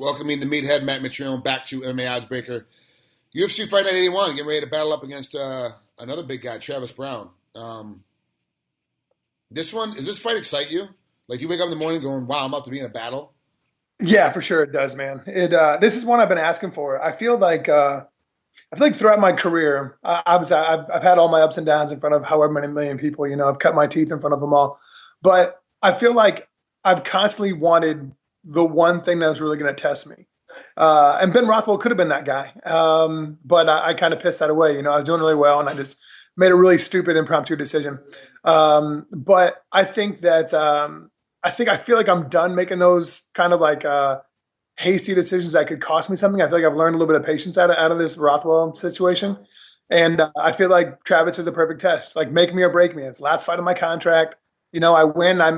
Welcoming the meathead Matt Mitrione back to MMAOddsBreaker. UFC Fight Night 81, getting ready to battle up against another big guy, Travis Browne. Does this fight excite you? Like, do you wake up in the morning going, "Wow, I'm about to be in a battle"? Yeah, for sure it does, man. This is one I've been asking for. I feel like throughout my career, I've had all my ups and downs in front of however many million people. I've cut my teeth in front of them all, but I feel like I've constantly wanted the one thing that was really going to test me. And Ben Rothwell could have been that guy, but I kind of pissed that away. I was doing really well, and I just made a really stupid impromptu decision. But I think that I feel like I'm done making those kind of like hasty decisions that could cost me something. I feel like I've learned a little bit of patience out of this Rothwell situation, and I feel like Travis is the perfect test. Like, make me or break me. It's the last fight of my contract. I win, I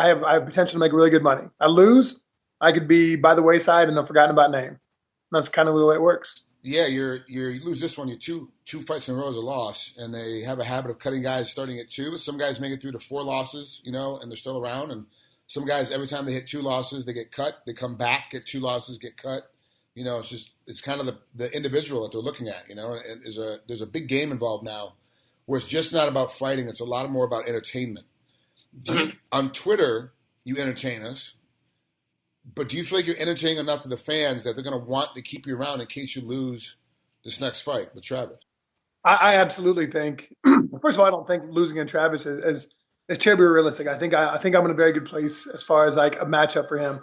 have potential to make really good money. I lose, I could be by the wayside and a forgotten about name. That's kind of the way it works. Yeah, you lose this one. You're two fights in a row is a loss, and they have a habit of cutting guys starting at 2. But some guys make it through to 4 losses, and they're still around. And some guys, every time they hit 2 losses, they get cut. They come back, get 2 losses, get cut. It's kind of the individual that they're looking at. And there's a big game involved now, where it's just not about fighting. It's a lot more about entertainment. On Twitter, you entertain us, but do you feel like you're entertaining enough to the fans that they're going to want to keep you around in case you lose this next fight with Travis? I absolutely think. First of all, I don't think losing in Travis is terribly realistic. I think I'm in a very good place as far as like a matchup for him.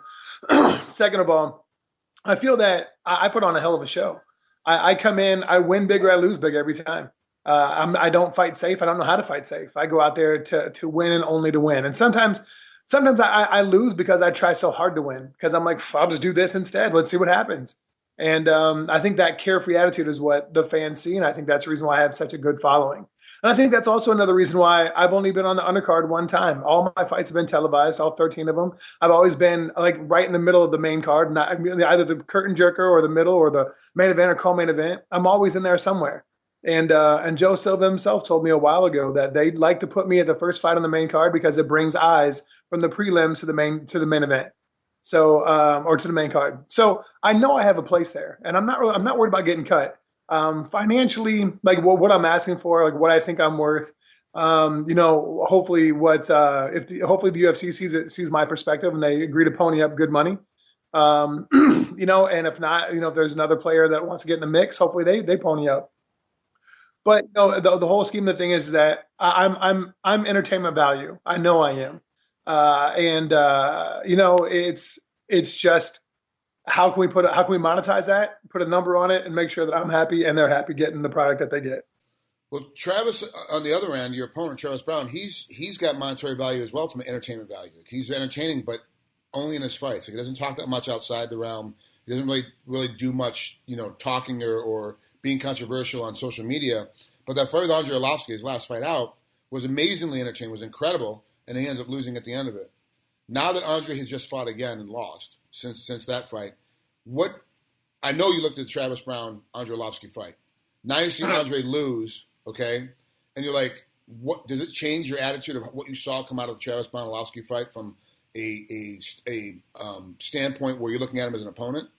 Second of all, I feel that I put on a hell of a show. I come in, I win big or I lose big every time. I don't fight safe. I don't know how to fight safe. I go out there to win and only to win. And sometimes I lose because I try so hard to win, because I'm like, I'll just do this instead. Let's see what happens. And I think that carefree attitude is what the fans see. And I think that's the reason why I have such a good following. And I think that's also another reason why I've only been on the undercard one time. All my fights have been televised, all 13 of them. I've always been like right in the middle of the main card, not either the curtain jerker or the middle or the main event or co-main event. I'm always in there somewhere. And Joe Silva himself told me a while ago that they'd like to put me as the first fight on the main card because it brings eyes from the prelims to the main event. So or to the main card. So I know I have a place there, and I'm not worried about getting cut. Financially, like what I'm asking for, like what I think I'm worth. Hopefully hopefully the UFC sees my perspective and they agree to pony up good money. And if not, if there's another player that wants to get in the mix, hopefully they pony up. But the whole scheme of the thing is that I'm entertainment value. I know I am, it's just how can we monetize that? Put a number on it and make sure that I'm happy and they're happy getting the product that they get. Well, Travis, on the other end, your opponent Travis Browne, he's got monetary value as well from entertainment value. He's entertaining, but only in his fights. Like, he doesn't talk that much outside the realm. He doesn't really do much, talking or being controversial on social media. But that fight with Andrei Arlovski, his last fight out, was amazingly entertaining, was incredible, and he ends up losing at the end of it. Now that Andrei has just fought again and lost since that fight, I know you looked at the Travis Browne Andrei Arlovski fight. Now you see Andrei lose, okay, and you're like, what does it change your attitude of what you saw come out of the Travis Browne Arlovski fight from a standpoint where you're looking at him as an opponent?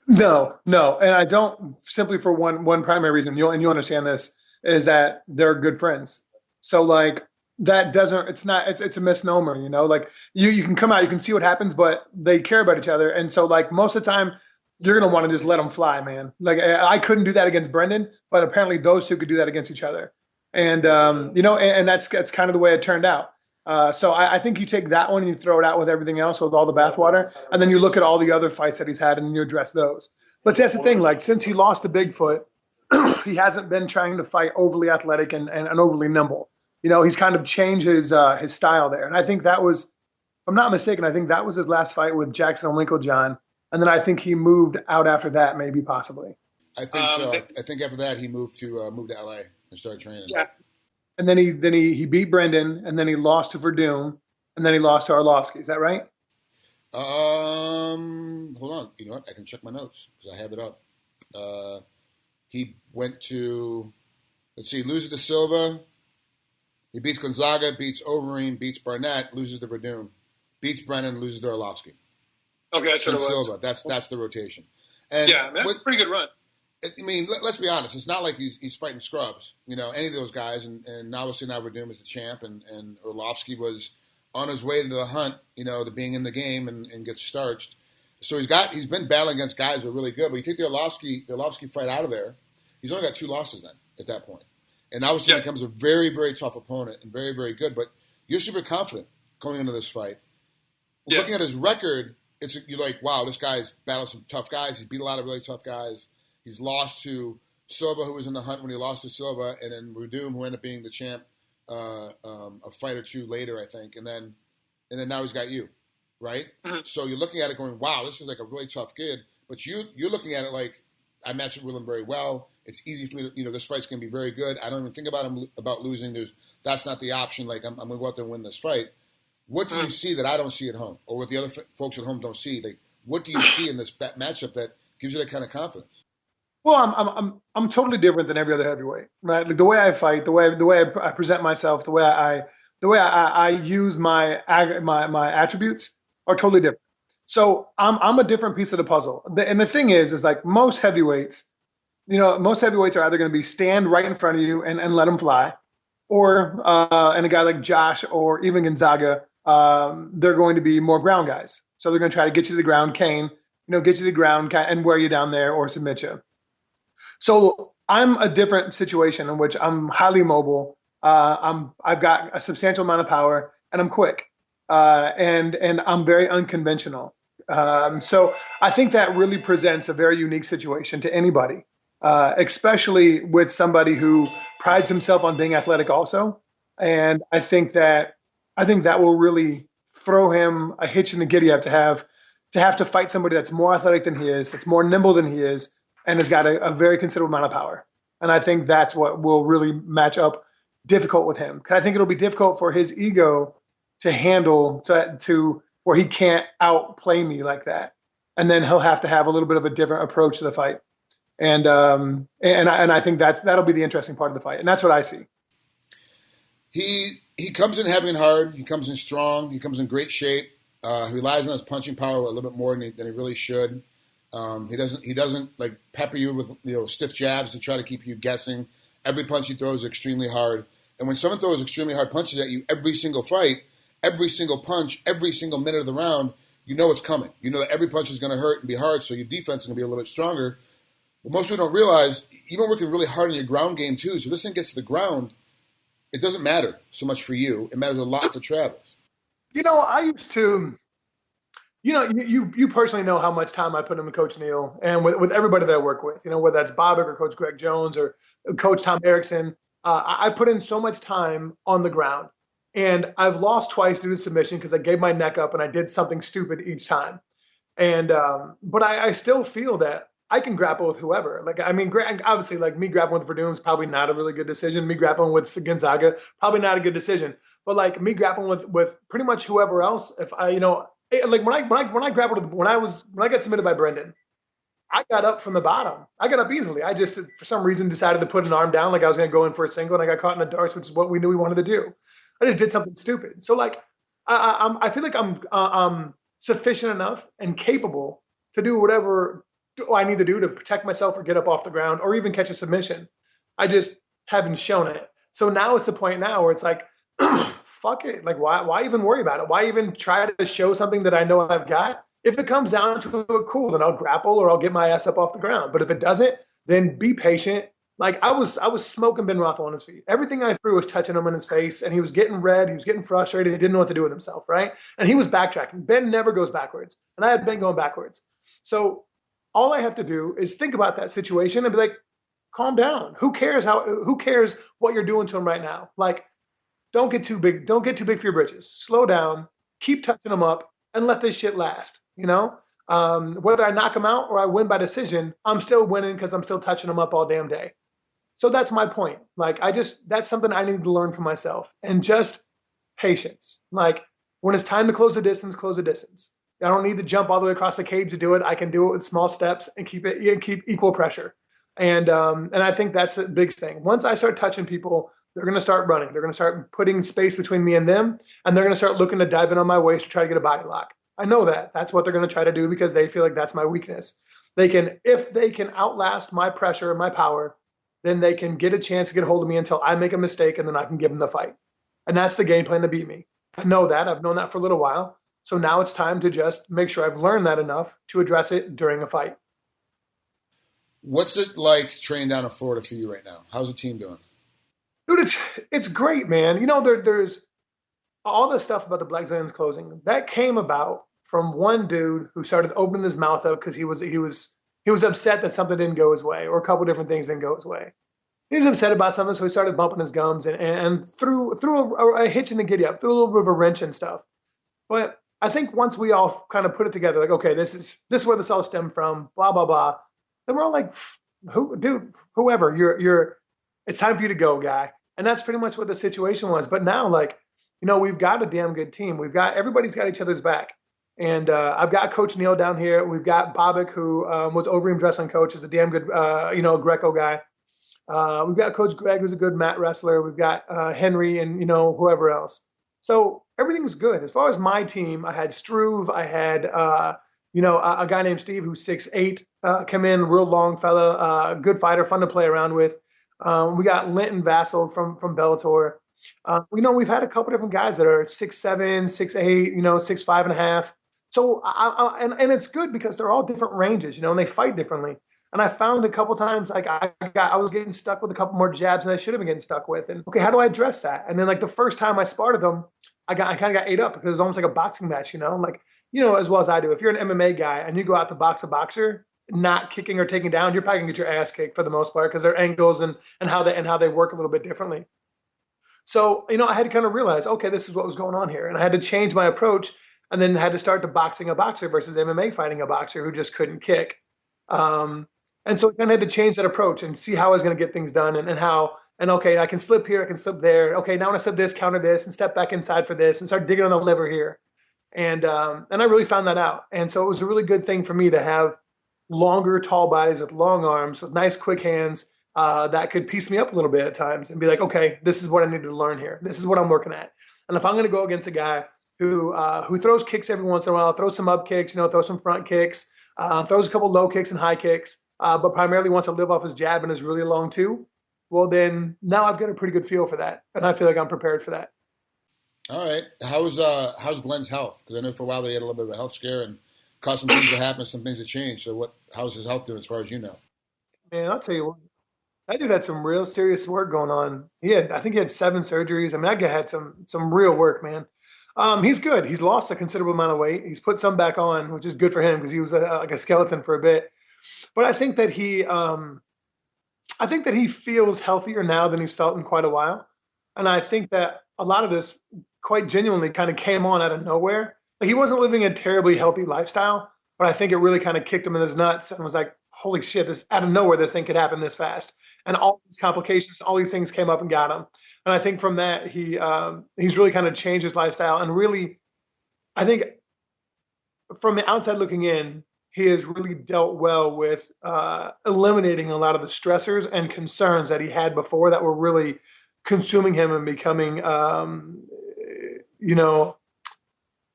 No, and I don't, simply for one primary reason. You understand this, is that they're good friends. So like that doesn't, it's a misnomer. Like you can come out, you can see what happens, but they care about each other, and so like most of the time you're gonna want to just let them fly, man. Like I couldn't do that against Brendan, but apparently those two could do that against each other, and and that's kind of the way it turned out. So I think you take that one and you throw it out with everything else, with all the bathwater, and then you look at all the other fights that he's had and you address those. But that's the thing, like since he lost to Bigfoot, he hasn't been trying to fight overly athletic and overly nimble. He's kind of changed his style there. And I think that was, if I'm not mistaken, I think that was his last fight with Jackson and Winklejohn. And then I think he moved out after that, maybe possibly. I think so. I think after that he moved to LA and started training. Yeah. And then he beat Brendan, and then he lost to Verdum, and then he lost to Arlovski. Is that right? Hold on. You know what? I can check my notes because I have it up. He went to, let's see, loses to Silva. He beats Gonzaga, beats Overeem, beats Barnett, loses to Verdum, beats Brennan, loses to Arlovski. Okay, that's what and it was. Silva. That's the rotation. And yeah, that's a pretty good run. I mean, let's be honest. It's not like he's fighting scrubs, any of those guys. And obviously now Verdum is the champ, and Orlovsky was on his way to the hunt, to being in the game and get starched. So he's been battling against guys who are really good. But you take the Orlovsky fight out of there, he's only got 2 losses then at that point. And obviously it becomes a very, very tough opponent and very, very good. But you're super confident going into this fight. Yeah. Looking at his record, you're like, wow, this guy's battled some tough guys. He's beat a lot of really tough guys. He's lost to Silva, who was in the hunt when he lost to Silva, and then Verdum, who ended up being the champ a fight or two later, I think. And then now he's got you, right? Mm-hmm. So you're looking at it going, wow, this is like a really tough kid. But you're looking at it like, I matched it with him very well. It's easy for me to, this fight's going to be very good. I don't even think about losing. That's not the option. Like, I'm going to go out there and win this fight. What do you see that I don't see at home, or what the other folks at home don't see? Like, what do you see in this matchup that gives you that kind of confidence? Well, I'm totally different than every other heavyweight, right? Like the way I fight, the way I present myself, the way I use my attributes are totally different. So I'm a different piece of the puzzle. And the thing is like most heavyweights, most heavyweights are either going to be stand right in front of you and let them fly, or and a guy like Josh or even Gonzaga, they're going to be more ground guys. So they're going to try to get you to the ground, cane, get you to the ground and wear you down there or submit you. So I'm a different situation in which I'm highly mobile. I've got a substantial amount of power, and I'm quick, and I'm very unconventional. So I think that really presents a very unique situation to anybody, especially with somebody who prides himself on being athletic also. And I think that will really throw him a hitch in the giddy up to have to fight somebody that's more athletic than he is, that's more nimble than he is, and has got a very considerable amount of power. And I think that's what will really match up difficult with him. Because I think it'll be difficult for his ego to handle to where he can't outplay me like that. And then he'll have to have a little bit of a different approach to the fight. And I think that'll be the interesting part of the fight. And that's what I see. He comes in heavy and hard. He comes in strong. He comes in great shape. He relies on his punching power a little bit more than he really should. He doesn't like pepper you with stiff jabs to try to keep you guessing. Every punch he throws is extremely hard. And when someone throws extremely hard punches at you every single fight, every single punch, every single minute of the round, you know it's coming. You know that every punch is going to hurt and be hard, so your defense is going to be a little bit stronger. But most people don't realize you've been working really hard on your ground game too. So this thing gets to the ground, it doesn't matter so much for you. It matters a lot for Travis. I used to. You personally know how much time I put in with Coach Neal and with everybody that I work with, whether that's Bobbick or Coach Greg Jones or Coach Tom Erickson. I put in so much time on the ground, and I've lost twice due to submission because I gave my neck up and I did something stupid each time. And but I still feel that I can grapple with whoever. Like, I mean, obviously, like me grappling with Verdum is probably not a really good decision. Me grappling with Gonzaga, probably not a good decision. But like me grappling with pretty much whoever else, if I, like when I grappled when I got submitted by Brendan, I got up from the bottom. I got up easily. I just for some reason decided to put an arm down like I was going to go in for a single, and I got caught in the darts, which is what we knew we wanted to do. I just did something stupid. So like I feel like I'm sufficient enough and capable to do whatever I need to do to protect myself or get up off the ground or even catch a submission. I just haven't shown it. So now it's the point now where it's like. Fuck it. Like, why even worry about it? Why even try to show something that I know I've got? If it comes down to it, cool, then I'll grapple or I'll get my ass up off the ground. But if it doesn't, then be patient. Like I was smoking Ben Rothwell on his feet. Everything I threw was touching him in his face, and he was getting red. He was getting frustrated. He didn't know what to do with himself, right? And he was backtracking. Ben never goes backwards, and I had Ben going backwards. So all I have to do is think about that situation and be like, calm down. Who cares what you're doing to him right now? Like, don't get too big. Don't get too big for your britches. Slow down. Keep touching them up and let this shit last. Whether I knock them out or I win by decision, I'm still winning because I'm still touching them up all damn day. So that's my point. Like that's something I need to learn for myself, and just patience. Like when it's time to close the distance, close the distance. I don't need to jump all the way across the cage to do it. I can do it with small steps and keep equal pressure. And I think that's the big thing. Once I start touching people, they're going to start running. They're going to start putting space between me and them, and they're going to start looking to dive in on my waist to try to get a body lock. I know that. That's what they're going to try to do because they feel like that's my weakness. If they can outlast my pressure and my power, then they can get a chance to get a hold of me until I make a mistake, and then I can give them the fight. And that's the game plan to beat me. I know that. I've known that for a little while. So now it's time to just make sure I've learned that enough to address it during a fight. What's it like training down in Florida for you right now? How's the team doing? Dude, it's great, man. You know, there's all the stuff about the Blackzilians closing. That came about from one dude who started opening his mouth up because he was upset that something didn't go his way, or a couple different things didn't go his way. He was upset about something, so he started bumping his gums and threw a hitch in the giddy up, threw a little bit of a wrench and stuff. But I think once we all kind of put it together, like, okay, this is where this all stemmed from, blah blah blah. Then we're all like, whoever you're, it's time for you to go, guy. And that's pretty much what the situation was. But now, like, you know, we've got a damn good team. Everybody's got each other's back. And I've got Coach Neil down here. We've got Bobik, who was Overeem wrestling coach, is a damn good, Greco guy. We've got Coach Greg, who's a good mat wrestler. We've got Henry and, whoever else. So everything's good. As far as my team, I had Struve. I had, a guy named Steve who's 6'8", come in, real long fella, good fighter, fun to play around with. We got Linton Vassell from Bellator. We've had a couple different guys that are 6'7", 6'8", 6'5.5". So and it's good because they're all different ranges, and they fight differently. And I found a couple times like I was getting stuck with a couple more jabs than I should have been getting stuck with. And okay, how do I address that? And then like the first time I sparred them, I kind of got ate up because it was almost like a boxing match, like, as well as I do. If you're an MMA guy and you go out to box a boxer, not kicking or taking down, you're probably gonna get your ass kicked for the most part because their angles and how they work a little bit differently. So, I had to kind of realize, okay, this is what was going on here. And I had to change my approach and then had to start to boxing a boxer versus MMA fighting a boxer who just couldn't kick. And so I kind of had to change that approach and see how I was going to get things done and okay, I can slip here, I can slip there. Okay, now when I slip this, counter this, and step back inside for this and start digging on the liver here. And I really found that out. And so it was a really good thing for me to have longer, tall bodies with long arms, with nice, quick hands that could piece me up a little bit at times and be like, okay, this is what I need to learn here. This is what I'm working at. And if I'm going to go against a guy who throws kicks every once in a while, throws some up kicks, throws some front kicks, throws a couple low kicks and high kicks, but primarily wants to live off his jab and is really long too, well, then now I've got a pretty good feel for that. And I feel like I'm prepared for that. All right. How's Glenn's health? Because I know for a while they had a little bit of a health scare and caused some things to happen, some things to change. So how's his health doing as far as you know? Man, I'll tell you what. That dude had some real serious work going on. I think he had 7 surgeries. I mean, that guy had some real work, man. He's good. He's lost a considerable amount of weight. He's put some back on, which is good for him because he was like a skeleton for a bit. But I think that he feels healthier now than he's felt in quite a while. And I think that a lot of this quite genuinely kind of came on out of nowhere. Like, he wasn't living a terribly healthy lifestyle, but I think it really kind of kicked him in his nuts and was like, holy shit, this out of nowhere, this thing could happen this fast. And all these complications, all these things came up and got him. And I think from that, he's really kind of changed his lifestyle. And really, I think from the outside looking in, he has really dealt well with eliminating a lot of the stressors and concerns that he had before that were really consuming him and becoming,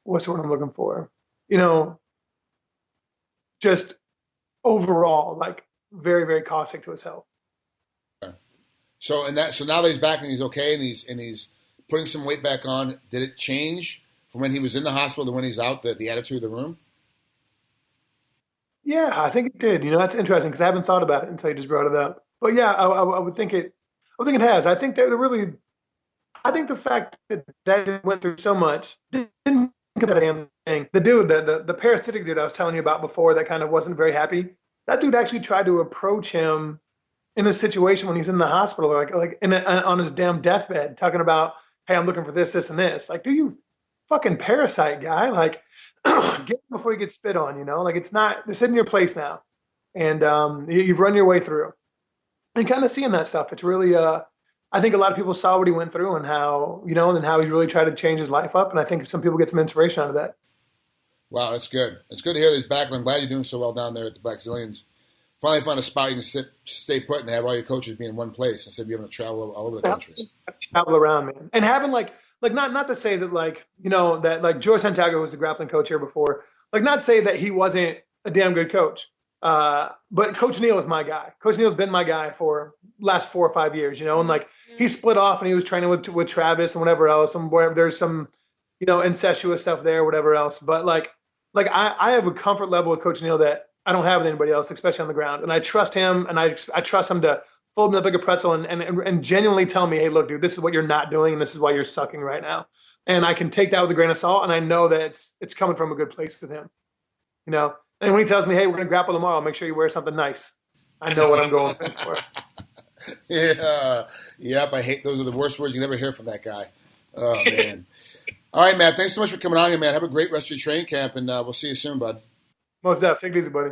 what's the word I'm looking for? Just overall, like, very, very caustic to his health. Okay. So now that he's back and he's okay and he's putting some weight back on, did it change from when he was in the hospital to when he's out, the attitude of the room? Yeah, I think it did. That's interesting because I haven't thought about it until you just brought it up. But yeah, I would think it. I think it has. I think I think the fact that went through so much didn't think of that damn thing. The dude, the parasitic dude I was telling you about before, that kind of wasn't very happy. That dude actually tried to approach him in a situation when he's in the hospital, on his damn deathbed, talking about, hey, I'm looking for this, this, and this. Like, do you fucking parasite guy? Like, get it before you get spit on, Like, it's in your place now. And you've run your way through. And kind of seeing that stuff, it's really, I think a lot of people saw what he went through and how, and how he really tried to change his life up. And I think some people get some inspiration out of that. Wow, that's good. It's good to hear that he's back, and I'm glad you're doing so well down there at the Blackzilians. Finally found a spot you can stay put and have all your coaches be in one place instead of you having to travel all over the country. Travel around, man. And having, like, like not to say that like, that like George Santiago was the grappling coach here before, like not say that he wasn't a damn good coach. But Coach Neal is my guy. Coach Neal's been my guy for last 4 or 5 years, and like he split off and he was training with Travis and whatever else, and where there's some, incestuous stuff there, whatever else. But like I have a comfort level with Coach Neal that I don't have with anybody else, especially on the ground. And I trust him, and I trust him to fold me up like a pretzel and genuinely tell me, hey, look, dude, this is what you're not doing, and this is why you're sucking right now. And I can take that with a grain of salt, and I know that it's coming from a good place with him, And when he tells me, hey, we're going to grapple tomorrow, make sure you wear something nice, I know what I'm going for. Yeah. Yep, I hate those are the worst words you can ever hear from that guy. Oh, man. All right, Matt, thanks so much for coming on here, man. Have a great rest of your training camp, and we'll see you soon, bud. Most def. Take it easy, buddy.